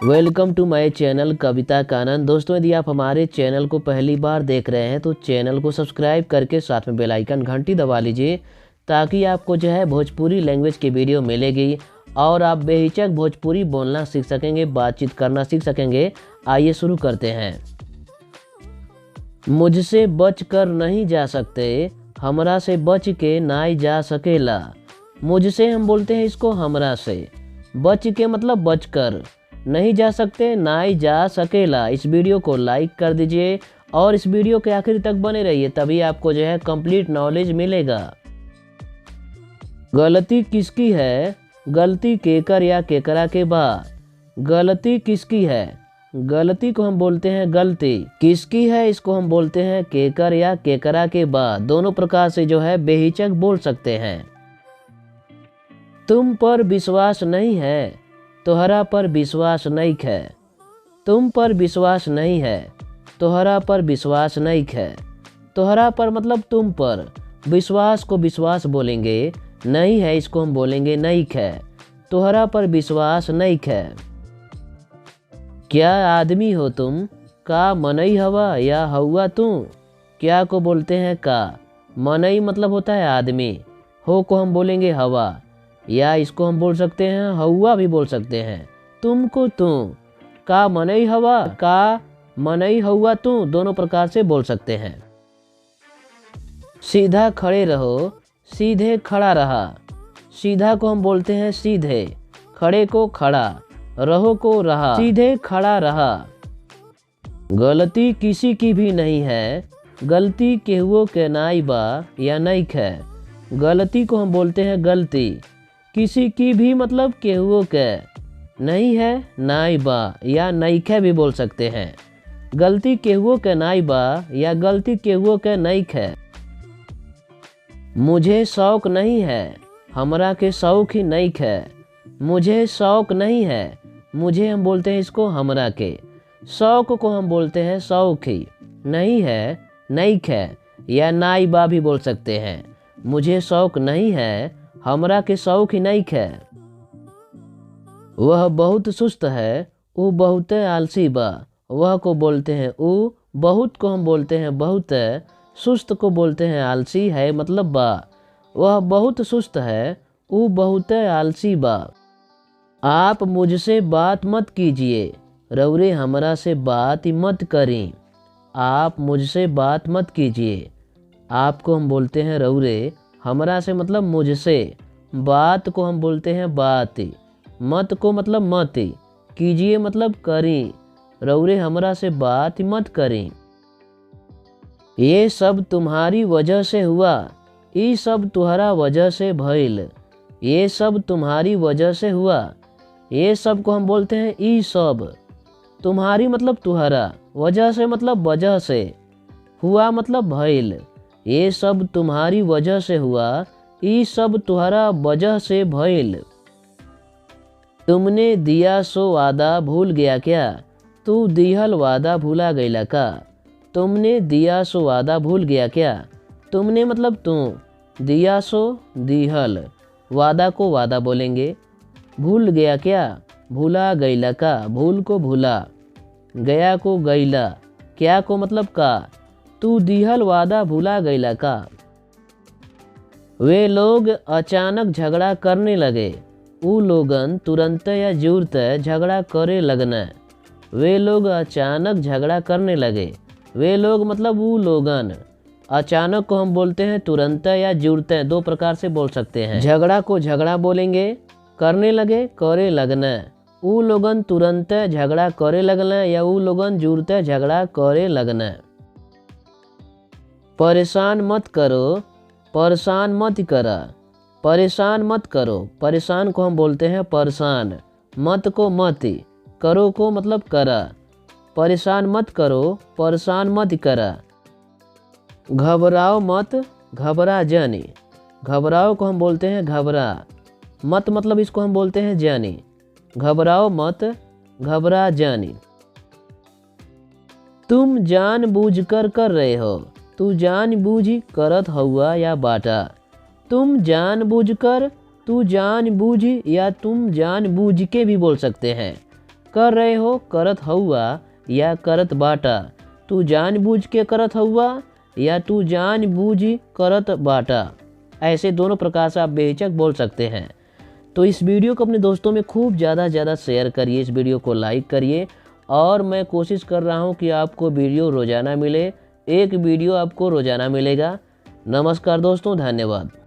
Welcome to my channel कविता कानन। दोस्तों, यदि आप हमारे चैनल को पहली बार देख रहे हैं तो चैनल को सब्सक्राइब करके साथ में बेल आइकन घंटी दबा लीजिए, ताकि आपको जो है भोजपुरी लैंग्वेज की वीडियो मिलेगी और आप बेहिचक भोजपुरी बोलना सीख सकेंगे, बातचीत करना सीख सकेंगे। आइए शुरू करते हैं। मुझसे बच कर नहीं जा सकते, हमरा से बच के नाई जा सकेला। मुझसे हम बोलते हैं इसको हमरा से, बच के मतलब बच कर, नहीं जा सकते नाई जा सकेला। इस वीडियो को लाइक कर दीजिए और इस वीडियो के आखिर तक बने रहिए, तभी आपको जो है कंप्लीट नॉलेज मिलेगा। गलती किसकी है, गलती केकर या केकरा के बा। गलती किसकी है, गलती को हम बोलते हैं गलती। किसकी है, इसको हम बोलते हैं केकर या केकरा के बा। दोनों प्रकार से जो है बेहिचक बोल सकते हैं। तुम पर विश्वास नहीं है, तोहरा पर विश्वास नहीं है। तुम पर विश्वास नहीं है, तोहरा पर विश्वास नहीं है। तोहरा पर मतलब तुम पर, विश्वास को विश्वास बोलेंगे, नहीं है इसको हम बोलेंगे नहीं है। तोहरा पर विश्वास नहीं है। क्या आदमी हो तुम, का मनई हवा या हवा तू। क्या को बोलते हैं का, मनई मतलब होता है आदमी, हो को हम बोलेंगे हवा, या इसको हम बोल सकते हैं हवा भी बोल सकते हैं। तुमको तू, का मनई हवा, का मनई हवा तू, दोनों प्रकार से बोल सकते हैं। सीधा खड़े रहो, सीधे खड़ा रहा। सीधा को हम बोलते हैं सीधे, खड़े को खड़ा, रहो को रहा, सीधे खड़ा रहा। गलती किसी की भी नहीं है, गलती केहुओ के नाई बा या नहीं है। गलती को हम बोलते हैं गलती, किसी की भी मतलब केहुओ के, नहीं है नाई बा या नईखे भी बोल सकते हैं। गलती केहुओ के नाई बा या गलती केहुओ के नहीं है। मुझे शौक नहीं है, हमरा के शौक ही नहीं है। मुझे शौक नहीं है, मुझे हम बोलते हैं इसको हमरा के, शौक को हम बोलते हैं शौक ही, नहीं है नहीं है या नाई बा भी बोल सकते हैं। मुझे शौक नहीं है, हमरा के शौक ही नहीं है। वह बहुत सुस्त है, वो बहुत आलसी बा। वह को बोलते हैं ऊ, बहुत को हम बोलते हैं बहुत, सुस्त को बोलते हैं आलसी, है मतलब बा। वह बहुत सुस्त है, वो बहुत आलसी बा। आप मुझसे बात मत कीजिए, रौरे हमरा से बात मत करें। आप मुझसे बात मत कीजिए, आपको हम बोलते हैं रौरे, हमरा से मतलब मुझसे, बात को हम बोलते हैं बात, मत को मतलब मत, कीजिए मतलब करें, रौरे हमरा से बात मत करें। ये सब तुम्हारी वजह से हुआ, ये सब तुम्हारा वजह से भइल। ये सब तुम्हारी वजह से हुआ, ये सब को हम बोलते हैं ई सब। तुम्हारी मतलब तुम्हारा, वजह से मतलब वजह से, हुआ मतलब भइल। ये सब तुम्हारी वजह से हुआ, ये सब तुम्हारा वजह से भइल। तुमने दिया सो वादा भूल गया क्या, तू दिहल वादा भूला गईला का। तुमने दिया सो वादा भूल गया क्या। तुमने मतलब तू, दिया सो दिहल, वादा को वादा बोलेंगे, भूल गया क्या, भूला गईला का, भूल को भूला, गया को गईला, क्या को मतलब का, तू दिहल वादा भूला गईला का। वे लोग अचानक झगड़ा करने लगे, वो लोगन तुरंत या जुरत झगड़ा करे लगना। वे लोग अचानक झगड़ा करने लगे, वे लोग मतलब वो लोगन। अचानक को हम बोलते हैं तुरंत या जुरत, दो प्रकार से बोल सकते हैं। झगड़ा को झगड़ा बोलेंगे, करने लगे करे लगना। वो लोगन तुरंत झगड़ा करे लगना या वो लोगन जुरत झगड़ा करे लगना। परेशान मत करो, परेशान मत करा। परेशान मत करो, परेशान को हम बोलते हैं परेशान, मत को मत, करो को मतलब करा। परेशान मत करो, परेशान मत करा। घबराओ मत, घबरा जानी। घबराओ को हम बोलते हैं घबरा, मत मतलब इसको हम बोलते हैं जानी। घबराओ मत, घबरा जानी। तुम जानबूझकर कर रहे हो, तू जानबूझ करत हुआ या बाटा। तुम जानबूझकर तू जानबूझ या तुम जानबूझ के भी बोल सकते हैं। कर रहे हो करत हउआ या करत बाटा। तू जानबूझ के करत हउआ या तू जानबूझ करत बाटा। ऐसे दोनों प्रकार से आप बेहिचक बोल सकते हैं। तो इस वीडियो को अपने दोस्तों में खूब ज़्यादा शेयर करिए, इस वीडियो को लाइक करिए। और मैं कोशिश कर रहा हूँ कि आपको वीडियो रोज़ाना मिले, एक वीडियो आपको रोज़ाना मिलेगा। नमस्कार दोस्तों, धन्यवाद।